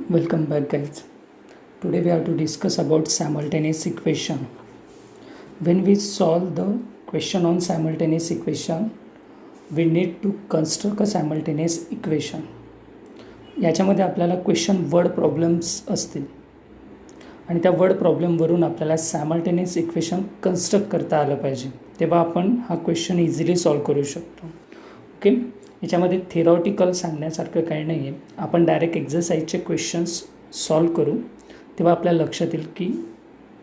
Welcome back, guys. Today we have to discuss about simultaneous equation. When we solve the question on simultaneous equation, we need to construct a simultaneous equation. याच्यामध्ये आपल्याला question word problems असतील आणि त्या word प्रॉब्लेमवरून आपल्याला simultaneous equation construct करता आलं पाहिजे, तेव्हा आपण हा क्वेश्चन इझिली सॉल्व करू शकतो. ओके, याच्यामध्ये थेरॉटिकल सांगण्यासारखं काही नाही आहे. आपण डायरेक्ट एक्झरसाइजचे क्वेश्चन्स सॉल्व करू, तेव्हा आपल्याला लक्षात येईल की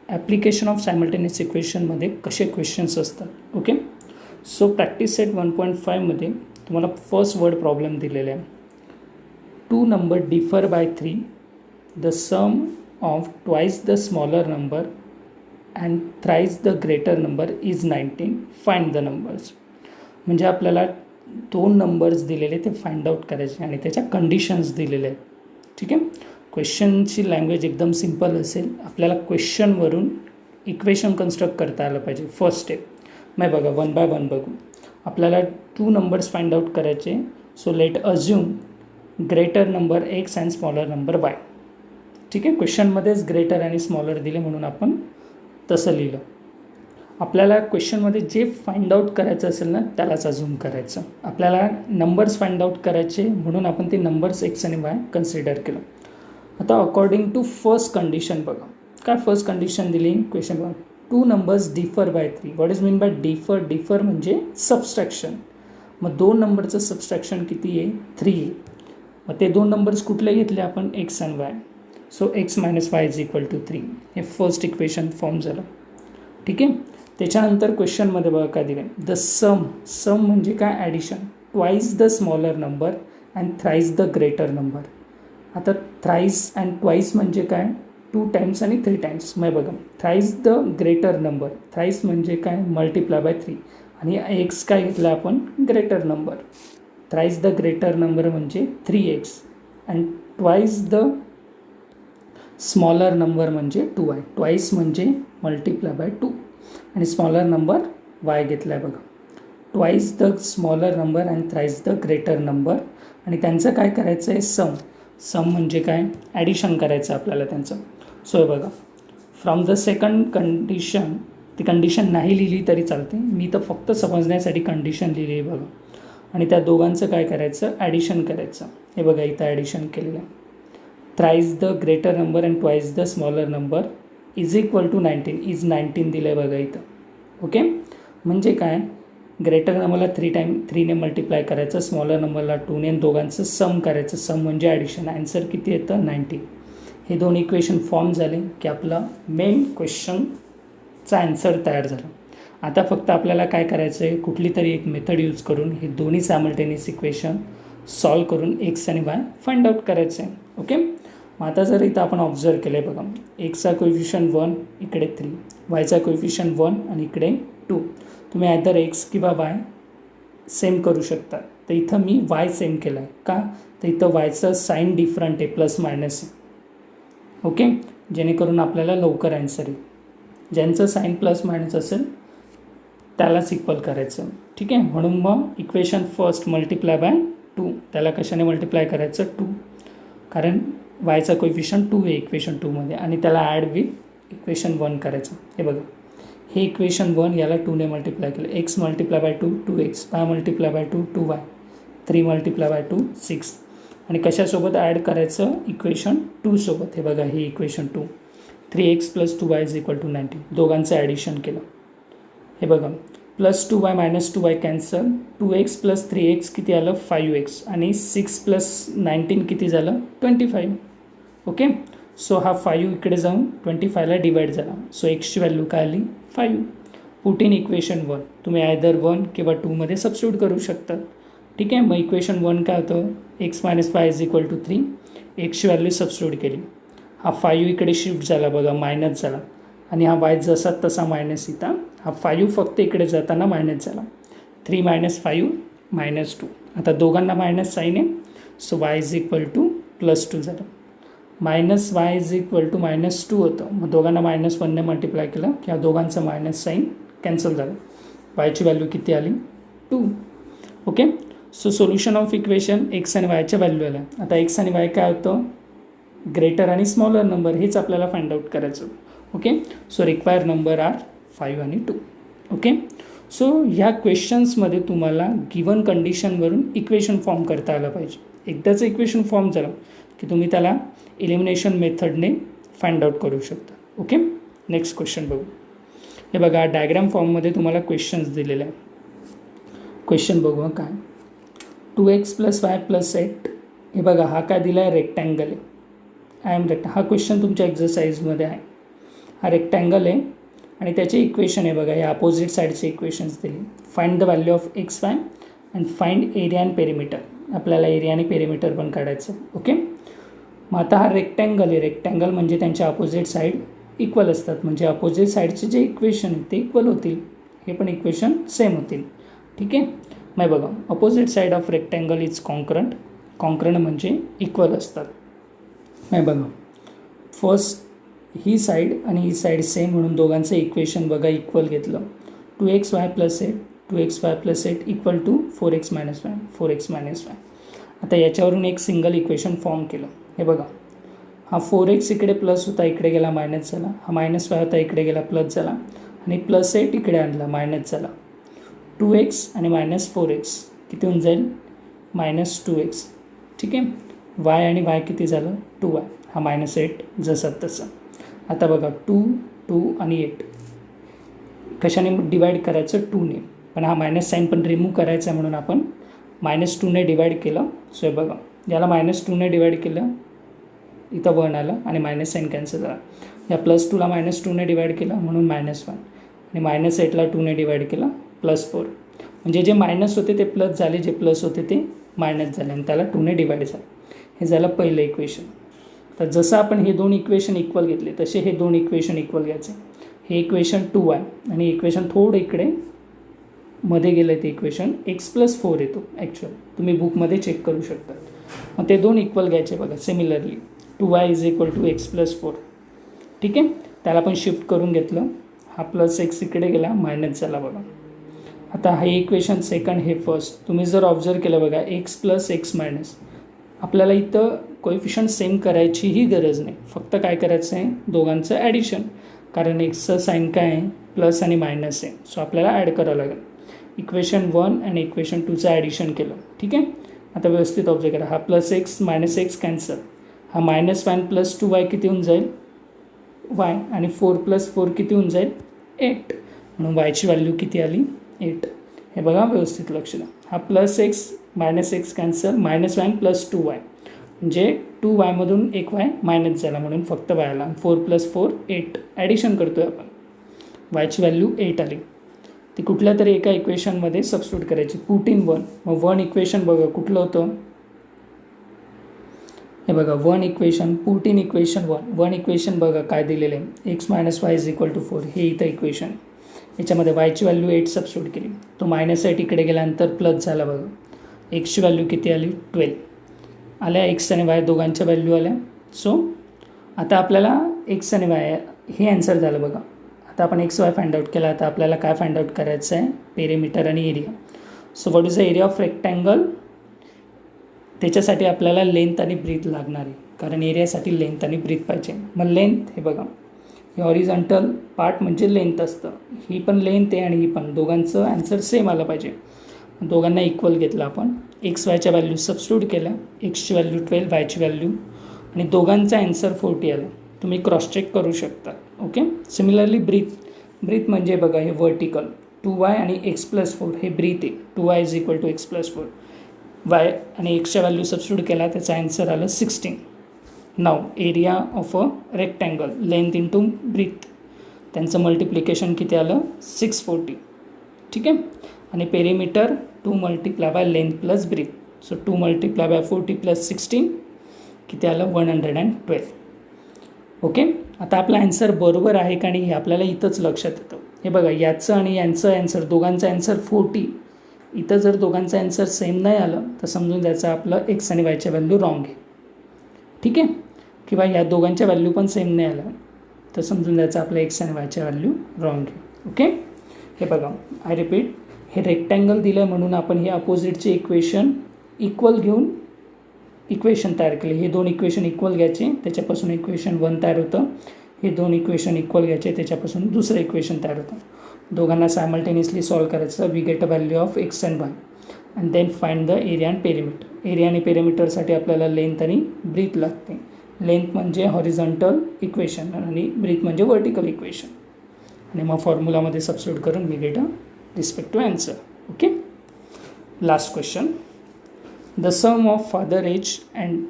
ॲप्लिकेशन ऑफ सायमल्टेनियस इक्वेशनमध्ये कसे क्वेश्चन्स असतात. ओके, सो प्रॅक्टिस सेट 1.5मध्ये तुम्हाला फर्स्ट वर्ड प्रॉब्लेम दिलेले आहे. 2 number differ by 3, the sum of twice the smaller number and thrice the greater number is 19. Find the numbers. म्हणजे आपल्याला 2 नंबर्स दिलेले ते फाइंड आउट करायचे आणि त्याच्या कंडिशन्स दिलेले आहेत. ठीक आहे, क्वेश्चनची लँग्वेज एकदम सिम्पल असेल. आपल्याला क्वेश्चनवरून इक्वेशन कन्स्ट्रक्ट करता आलं पाहिजे. फर्स्ट स्टेप मग बघा, 1 by 1 बघू. आपल्याला 2 नंबर्स फाइंड आउट करायचे. So let assume greater number x and smaller number Y. ठीक आहे, क्वेश्चनमध्येच ग्रेटर आणि स्मॉलर दिले म्हणून आपण तसं लिहिलं. आपल्याला क्वेश्चनमध्ये जे फाइंड आउट करायचं असेल ना त्यालाच अजूम करायचं. आपल्याला नंबर्स फाइंड आउट करायचे म्हणून आपण ते नंबर्स एक्स आणि वाय कन्सिडर केलं. आता अकॉर्डिंग टू फर्स्ट कंडिशन बघा, काय फर्स्ट कंडिशन दिली क्वेश्चन बघा. 2 numbers differ by 3. What is mean by differ म्हणजे सबस्ट्रॅक्शन. मग 2 नंबरचं सबस्ट्रॅक्शन किती आहे? 3 आहे. मग ते 2 नंबर्स कुठले घेतले आपण? X and Y. So X minus Y is equal to 3. हे फर्स्ट इक्वेशन फॉर्म झालं. ठीक आहे, त्याच्यानंतर क्वेश्चनमध्ये बघा काय दिलं. द सम म्हणजे काय? Addition. Twice the smaller number and thrice the greater number. आता थ्राईस अँड ट्वाईस म्हणजे काय? 2 times आणि 3 times. मग बघा, thrice the greater number. Thrice म्हणजे काय? Multiply bye 3. आणि एक्स काय घेतला आपण? Greater number. Thrice the greater number म्हणजे 3x and twice the smaller number म्हणजे 2y. ट्वाईस म्हणजे मल्टिप्लाय बाय 2 आणि स्मॉलर नंबर y घेतला आहे बघा. Twice the smaller number and thrice the greater number. आणि त्यांचं काय करायचं आहे? सम म्हणजे काय? ॲडिशन करायचं आपल्याला त्यांचं. सो हे बघा, फ्रॉम द सेकंड कंडिशन, ती कंडिशन नाही लिहिली तरी चालते, मी तर फक्त समजण्यासाठी कंडिशन लिहिली आहे बघा. आणि त्या दोघांचं काय करायचं? ॲडिशन करायचं. हे बघा, इथं ॲडिशन केलेलं आहे. Thrice the greater number and twice the smaller number is equal to 19. Is 19 दिलं आहे बघा इथं. ओके, म्हणजे काय? ग्रेटर नंबरला 3ने मल्टिप्लाय करायचं, स्मॉलर नंबरला 2ने, आणि दोघांचं सम करायचं. सम म्हणजे ॲडिशन. ॲन्सर किती येतं? 19. हे 2 इक्वेशन फॉर्म झाले की आपला मेन क्वेश्चनचा ॲन्सर तयार झाला. आता फक्त आपल्याला काय करायचं आहे? कुठली तरी एक मेथड यूज करून हे दोन्ही सायमल्टेनियस इक्वेशन सॉल्व करून एक्स आणि वाय फाइंड आउट करायचं आहे. ओके, मग आता जर इथं आपण ऑब्झर्व केलं आहे बघा, एक्सचा कोएफिशियंट 1, इकडे 3, वायचा कोएफिशियंट 1 आणि इकडे 2. तुम्ही आयदर एक्स किंवा वाय सेम करू शकता. तर इथं मी वाय सेम केला आहे. का? तर इथं वायचं साईन डिफरंट आहे, प्लस मायनस आहे. ओके, जेणेकरून आपल्याला लवकर ॲन्सर येईल. ज्यांचं साईन प्लस मायनस असेल त्यालाच इक्वल करायचं. ठीक आहे, म्हणून मग इक्वेशन फर्स्ट मल्टिप्लाय बाय 2. त्याला कशाने मल्टिप्लाय करायचं? 2, कारण वायचा कोएफिशियंट 2 आहे इक्वेशन 2मध्ये, आणि त्याला ॲड विथ इक्वेशन 1 करायचं. हे बघा, हे इक्वेशन 1 याला 2ने मल्टिप्लाय केलं. X multiply by 2 2x, Y multiply by 2 2y, 3 multiply by 2 6. आणि कशासोबत ॲड करायचं? इक्वेशन 2 सोबत. हे बघा, हे equation 2, 3x plus 2y is equal to 19. दोघांचं ॲडिशन केलं. हे बघा, plus 2y minus 2y cancel. 2x plus 3x किती आलं? 5x. आणि 6 प्लस 19 किती झालं? 25. ओके, सो हा 5 इकडे जाऊन 25ला डिवाईड झाला. सो एक्सची व्हॅल्यू काय आली? 5. Put in equation 1. तुम्ही आयदर 1 किंवा 2मध्ये सबस्टिट्यूट करू शकता. ठीक आहे, मग इक्वेशन 1 काय होतं? X minus 5 is equal to 3. एक्सची व्हॅल्यू सबस्टिट्यूट केली. हा 5 इकडे शिफ्ट झाला बघा, मायनस झाला. आणि हा वाय जसा तसा मायनस इथं. हा 5 फक्त इकडे जाताना मायनस झाला. 3 मायनस 5 मायनस 2. आता दोघांना मायनस साईन आहे, so Y is equal to plus 2 झालं. Minus Y is equal to minus 2 होतं. मग दोघांना -1ने मल्टिप्लाय केलं की या दोघांचं मायनस साईन कॅन्सल झालं. वायची व्हॅल्यू किती आली? 2. Okay, so solution of equation x आणि वायच्या व्हॅल्यू आल्या. आता एक्स आणि वाय काय होतं? ग्रेटर आणि स्मॉलर नंबर हेच आपल्याला फाइंड आउट करायचं. Okay, so require number are 5 आणि 2. ओके, सो ह्या क्वेश्चन्समध्ये तुम्हाला गिवन कंडिशनवरून इक्वेशन फॉर्म करता आलं पाहिजे. एकदाचं इक्वेशन फॉर्म झालं की तुम्ही त्याला एलिमिनेशन मेथडने फाइंड आउट करू शकता. ओके, नेक्स्ट क्वेश्चन बघू. हे बघा, डायग्राम फॉर्ममध्ये तुम्हाला क्वेश्चन्स दिलेले आहे. क्वेश्चन बघू काय. 2x + y + 8. हे बघा, हा काय दिला आहे, रेक्टँगल आहे. हा क्वेश्चन तुमच्या एक्झरसाइजमध्ये आहे. हा रेक्टँगल आहे आणि त्याचे इक्वेशन आहे बघा, हे अपोजिट साईडचे इक्वेशन्स दिले. Find the value of XY and find area and perimeter. आपल्याला एरिया आणि पेरिमीटर पण काढायचं. ओके, मग आता हा रेक्टँगल आहे. रेक्टँगल म्हणजे त्यांच्या अपोजिट साईड इक्वल असतात, म्हणजे अपोजिट साईडचे जे इक्वेशन आहेत ते इक्वल होतील, हे पण इक्वेशन सेम होतील. ठीक आहे, मग बघा, opposite side of rectangle is congruent. Congruent म्हणजे इक्वल असतात. मग बघा, फर्स्ट ही साईड आणि ही साईड सेम म्हणून दोघांचं इक्वेशन बघा इक्वल घेतलं. 2xy + 8 2xy + 8 = 4x - 1 4x - 1. आता याच्यावरून एक सिंगल इक्वेशन फॉर्म केलं. हे बघा, हा 4x इकडे प्लस होता, इकडे गेला मायनस झाला. हा -y होता, इकडे गेला प्लस झाला. आणि +8 इकडे आणला, मायनस झाला. 2x आणि -4x किती होऊन जाईल, -2x. ठीक आहे, y आणि y किती झालं, 2y. हा -8 जसा तसा. आता बघा, 2 2 आणि 8 कशाने डिवाईड करायचं, 2ने. पण हा मायनस साईन पण रिमूव्ह करायचा आहे म्हणून आपण -2ने डिवाईड केलं. सो हे बघा, याला -2ने डिवाईड केलं, इथं 1 आलं आणि मायनस साईन कॅन्सल झाला. या +2ला -2ने डिवाईड केलं म्हणून -1 आणि -8ला 2ने डिवाईड केलं +4. म्हणजे जे मायनस होते ते प्लस झाले, जे प्लस होते ते मायनस झाले आणि त्याला 2ने डिवाईड झालं. हे झालं पहिलं इक्वेशन. तर जसं आपण हे दोन इक्वेशन इक्वल घेतले तसे हे दोन इक्वेशन इक्वल घ्यायचे. हे इक्वेशन 2y आणि इक्वेशन थोडं इकडे मध्ये गेलं, ते इक्वेशन x + 4 येतो. ॲक्च्युअल तुम्ही बुकमध्ये चेक करू शकता. मग ते दोन इक्वल घ्यायचे बघा. Similarly 2y = x + 4. ठीक आहे, त्याला पण शिफ्ट करून घेतलं. हा +x इकडे गेला, मायनस झाला बघा. आता हे इक्वेशन सेकंड, हे फर्स्ट. तुम्ही जर ऑब्झर्व केलं बघा, x + x-. आपल्याला इथं कोएफिशियंट सेम करायचीही गरज नाही, फक्त काय करायचं आहे, दोघांचं ॲडिशन. कारण एक्सचं साईन काय आहे, प्लस आणि मायनस आहे. सो आपल्याला ॲड करावं लागेल. इक्वेशन 1 आणि इक्वेशन 2चं ॲडिशन केलं. ठीक आहे, आता व्यवस्थित ऑब्झर्व करा. हा +x -x कॅन्सल. हा -1 + 2y किती होऊन जाईल, y. आणि 4 + 4 किती होऊन जाईल, 8. म्हणून yची व्हॅल्यू किती आली, 8. हे बघा, व्यवस्थित लक्ष द्या. हा +x -x कॅन्सल, -1 + 2y म्हणजे 2y मधून 1y मायनस झाला म्हणून फक्त y आला. 4 + 4 8. ॲडिशन करतो आहे आपण, yची व्हॅल्यू 8 आली. ती कुठल्या तरी एका इक्वेशनमध्ये सबस्टिट्यूट करायची. Put in 1. मग 1 इक्वेशन बघा कुठलं होतं, हे बघा 1 equation, put in equation 1 equation बघा काय दिलेलं आहे, x - y = 4. हे इथं इक्वेशन. याच्यामध्ये yची व्हॅल्यू 8 सबस्टिट्यूट केली. तो -8 इकडे गेल्यानंतर प्लस झाला बघा. एक्सची व्हॅल्यू किती आली, 12 आल्या. एक्स आणि वाय दोघांच्या व्हॅल्यू आल्या. सो आता आपल्याला एक्स आणि वाय हे आन्सर झालं बघा. आता आपण XY फाइंड आउट केला. आता आपल्याला काय फाइंड आउट करायचं आहे, पेरिमीटर आणि area. So what is the area of rectangle. त्याच्यासाठी आपल्याला लेंथ आणि ब्रीथ लागणार आहे, कारण एरियासाठी लेंथ आणि ब्रीथ पाहिजे. मग लेंथ, हे बघा, हे हॉरिझॉन्टल पार्ट म्हणजे लेंथ असतं. ही पण लेंथ आहे आणि ही पण, दोघांचं आन्सर सेम आलं पाहिजे. दोघांना इक्वल घेतलं आपण. XYच्या व्हॅल्यू सबस्टिट्यूट केल्या. एक्सची व्हॅल्यू 12, वायची व्हॅल्यू, आणि दोघांचा आन्सर 40 आला. तुम्ही क्रॉस चेक करू शकता. ओके, सिमिलरली ब्रीथ म्हणजे बघा, हे व्हर्टिकल 2y आणि x + 4 हे ब्रीथ आहे. 2y = x + 4. y आणि एक्सच्या व्हॅल्यू सबस्टिट्यूट केला, त्याचा आन्सर आलं 16. नाव area of a rectangle, length into breadth, त्यांचं मल्टिप्लिकेशन किती आलं, 640. ठीक आहे, आणि पेरिमीटर 2 × लेंथ + ब्रीथ. सो 2 × 40 + 16 किती आलं, 112. ओके, आता आपला आन्सर बरोबर आहे का नाही हे आपल्याला इथंच लक्षात येतं. हे बघा, याचं आणि यांचं आन्सर, दोघांचं आन्सर 40. इथं जर दोघांचं आन्सर सेम नाही आलं तर समजून द्यायचं आपलं एक्स आणि वायच्या व्हॅल्यू रॉंग आहे. ठीक आहे, किंवा या दोघांच्या व्हॅल्यू पण सेम नाही आलं तर समजून द्यायचं आपलं एक्स आणि वायच्या व्हॅल्यू रॉंग आहे. ओके, हे बघा, आय रिपीट, हे रेक्टँगल दिलं आहे म्हणून आपण हे अपोजिटचे इक्वेशन इक्वल घेऊन इक्वेशन तयार केले. हे दोन इक्वेशन इक्वल घ्यायचे, त्याच्यापासून इक्वेशन 1 तयार होतं. हे दोन इक्वेशन इक्वल घ्यायचे, त्याच्यापासून दुसरं इक्वेशन तयार होतं. दोघांना सायमल्टेनियसली सॉल्व करायचं. We get a value of X and Y and then find the area and perimeter. Area आणि पेरिमीटरसाठी आपल्याला लेंथ आणि ब्रीथ लागते. लेंथ म्हणजे हॉरिझॉन्टल इक्वेशन आणि ब्रीथ म्हणजे व्हर्टिकल इक्वेशन. आणि मग फॉर्म्युलामध्ये सबस्टिट्यूट करून we get a respective answer. Okay. Last question. The sum of father age and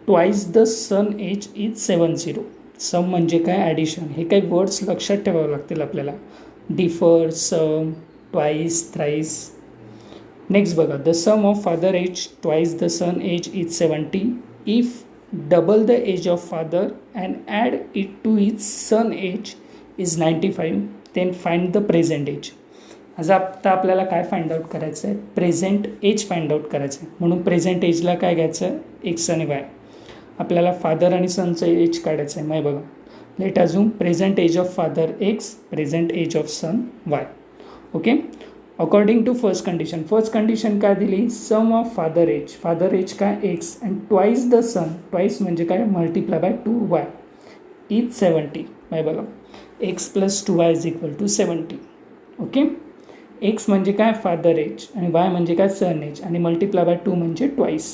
twice the son age is 70. Sum म्हणजे काय? ॲडिशन. हे काही वर्ड्स लक्षात ठेवावे लागतील आपल्याला. Differ, sum, twice, thrice. Next बघा. The sum of father age twice the son age is 70. If double the age of father and add it to his son age is 95, then find the present age. आता आपल्याला काय find out करायचं आहे? Present age find out करायचं आहे. म्हणून present एजला काय घ्यायचं? एक्स आणि वाय. आपल्याला फादर आणि सनचं एज काढायचं आहे. मग बघा, लेट अजून present age of father X, present age of son Y. Okay. According to first condition काय दिली? सम ऑफ फादर एज काय? X and twice the son. Twice म्हणजे काय? Multiply by 2y is 70. By बघा, X plus 2y is equal to 70. Okay. X म्हणजे काय? Father age आणि Y म्हणजे काय? सन एज आणि मल्टिप्लाय बाय 2 म्हणजे twice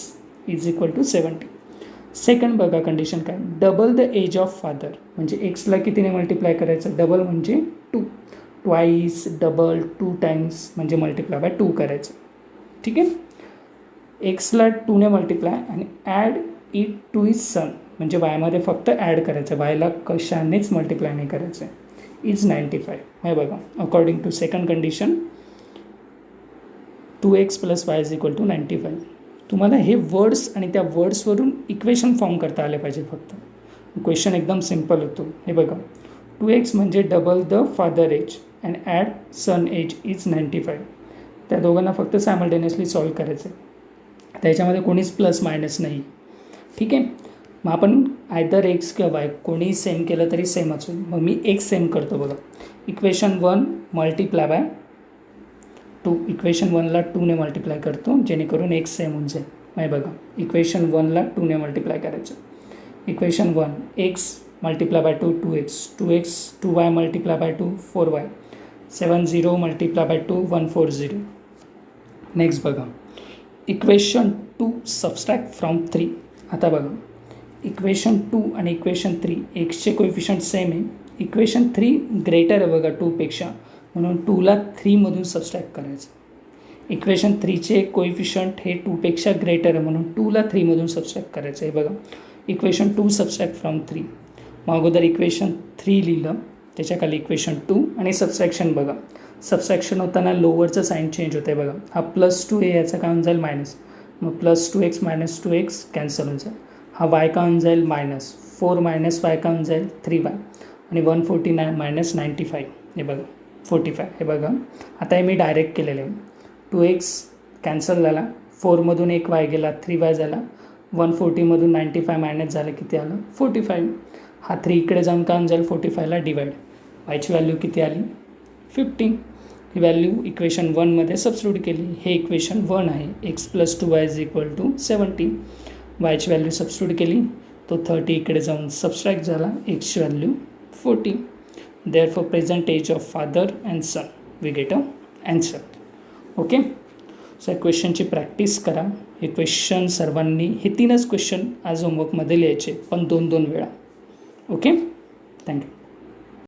is equal to 70. Second बघा कंडिशन काय? Double the age of father म्हणजे एक्सला कितीने मल्टिप्लाय करायचं? डबल म्हणजे 2. ट्वाईस, डबल, 2 टाइम्स म्हणजे मल्टिप्लाय बाय 2 करायचं. ठीक आहे. एक्सला 2ने मल्टिप्लाय आणि add it to his son म्हणजे वायमध्ये फक्त ॲड करायचं. वायला कशानेच मल्टिप्लाय नाही करायचं. इज 95. हे बघा, according to second condition 2x + y is equal to 95. तुम्हाला हे वर्ड्स आणि त्या वर्ड्सवरून इक्वेशन फॉर्म करता आले पाहिजे. फक्त क्वेश्चन एकदम सिम्पल होतो. हे बघा, 2x म्हणजे double the father age and add son age is 95. त्या दोघांना फक्त सायमल्टेनियसली सॉल्व करायचं आहे. त्याच्यामध्ये कोणीच प्लस मायनस नाही. ठीक आहे. मग आपण आयदर एक्स किंवा वाय कोणीही सेम केलं तरी सेमच होईल. मग मी एक्स सेम करतो. बघा, इक्वेशन 1 मल्टिप्लाय बाय 2. इक्वेशन 1ला 2ने मल्टिप्लाय करतो जेणेकरून एक्स सेम होऊन जाईल. मग बघा, इक्वेशन 1ला 2ने मल्टिप्लाय करायचं. Equation 1 x multiply by 2 2x, 2x 2y multiply by 2 4y, 70 multiply by 2 140. Next बघा, इक्वेशन 2 सबस्ट्रॅक्ट फ्रॉम 3. आता बघा, इक्वेशन 2 आणि इक्वेशन 3 एक्सचे कोएफिशियंट सेम आहे. इक्वेशन 3 ग्रेटर आहे बघा 2पेक्षा, म्हणून 2ला 3मधून सबस्ट्रॅक्ट करायचं. इक्वेशन 3चे कोएफिशियंट हे 2पेक्षा ग्रेटर आहे म्हणून 2ला 3मधून सबस्ट्रॅक्ट करायचं आहे. बघा, इक्वेशन 2 सबस्ट्रॅक्ट फ्रॉम 3. मग अगोदर इक्वेशन 3 लिहिलं, त्याच्याखाली इक्वेशन 2 आणि सबस्ट्रॅक्शन. बघा, सबस्ट्रॅक्शन होताना लोवरचं साईन चेंज होतं आहे. बघा, हा +2 आहे, याचा काय होऊन जाईल? मायनस. मग +2x - 2x कॅन्सल होऊन जाईल. हा y का होऊन जाईल? -4 - y का होऊन जाईल? 3y आणि 149 - 95. हे बघा 45. हे बघा, आता हे मी डायरेक्ट केलेलं आहे. 2x कॅन्सल झाला, 4मधून 1y गेला, 3y झाला. 140मधून 95 मायनस झालं, किती आलं? 45. हा 3 इकडे जाऊन का होऊन जाईल? 45ला डिवाइड. वायची व्हॅल्यू किती आली? 50. ही व्हॅल्यू इक्वेशन 1मध्ये सबस्टिट्यूट केली. हे इक्वेशन 1 आहे. x + 2y is equal to 70. वायची व्हॅल्यू सबस्टिट्यूट केली, तो 30 इकडे जाऊन सबस्ट्रॅक्ट झाला. एक्सची value 40. Therefore present age of father and son, we get a answer. Okay. So या क्वेश्चनची प्रॅक्टिस करा. हे क्वेश्चन सर्वांनी, हे 3च क्वेश्चन आज होमवर्कमध्ये लिहायचे, पण 2-2 वेळा. ओके. थँक्यू.